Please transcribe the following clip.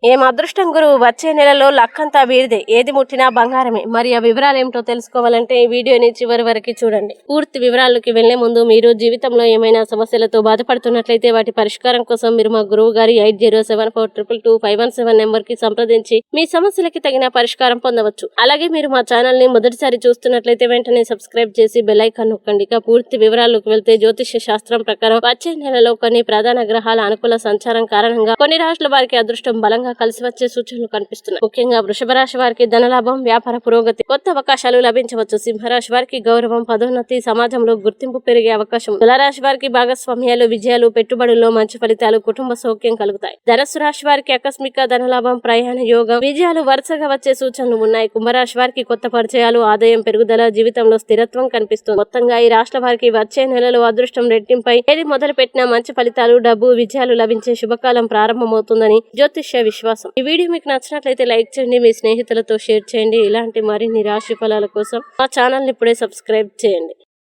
ఏం అదృష్టం గురువు, వచ్చే నెలలో లక్కంతా వీరిదే, ఏది ముట్టినా బంగారమే. మరి ఆ వివరాలు ఏమిటో తెలుసుకోవాలంటే ఈ వీడియోని చివరి వరకు చూడండి. పూర్తి వివరాల్లోకి వెళ్లే ముందు మీరు జీవితంలో ఏమైనా సమస్యలతో బాధపడుతున్నట్లయితే వాటి పరిష్కారం కోసం మీరు మా గురువు గారి 8074222517 నెంబర్ కి సంప్రదించి మీ సమస్యలకి తగిన పరిష్కారం పొందవచ్చు. అలాగే మీరు మా ఛానల్ ని మొదటిసారి చూస్తున్నట్లయితే వెంటనే సబ్స్క్రైబ్ చేసి బెల్ ఐకాన్ నొక్కండి. ఇక పూర్తి వివరాల్లోకి వెళ్తే జ్యోతిష్య శాస్త్రం ప్రకారం వచ్చే నెలలో కొన్ని ప్రధాన గ్రహాల అనుకూల సంచారం కారణంగా కొన్ని రాశుల వారికి అదృష్టం బలంగా కలిసి వచ్చే సూచనలు కనిపిస్తున్నాయి. ముఖ్యంగా వృషభ రాశి వారికి ధనలాభం, వ్యాపార పురోగతి, కొత్త అవకాశాలు లభించవచ్చు. సింహరాశి వారికి గౌరవం, పదోన్నతి, సమాజంలో గుర్తింపు పెరిగే అవకాశం. తులారాశి వారికి భాగస్వామ్యాలు, విజయాలు, పెట్టుబడుల్లో మంచి ఫలితాలు, కుటుంబ సౌఖ్యం కలుగుతాయి. ధనస్సు రాశి వారికి ఆకస్మిక ధనలాభం, ప్రయాణ యోగం, విజయాలు వరుసగా వచ్చే సూచనలు ఉన్నాయి. కుంభరాశి వారికి కొత్త పరిచయాలు, ఆదాయం పెరుగుదల, జీవితంలో స్థిరత్వం కనిపిస్తుంది. మొత్తంగా ఈ రాష్ట్ర వారికి వచ్చే నెలలో అదృష్టం రెట్టింపై ఏది మొదలు పెట్టినా మంచి ఫలితాలు, డబ్బు, విజయాలు లభించే శుభకాలం ప్రారంభమవుతుందని జ్యోతిష్య విశ్వాసం. ఈ వీడియో మీకు నచ్చినట్లయితే లైక్ చేయండి, మీ స్నేహితులతో షేర్ చేయండి. ఇలాంటి మరిన్ని రాశి ఫలాల కోసం మా ఛానల్ ని ఇప్పుడే సబ్స్క్రైబ్ చేయండి.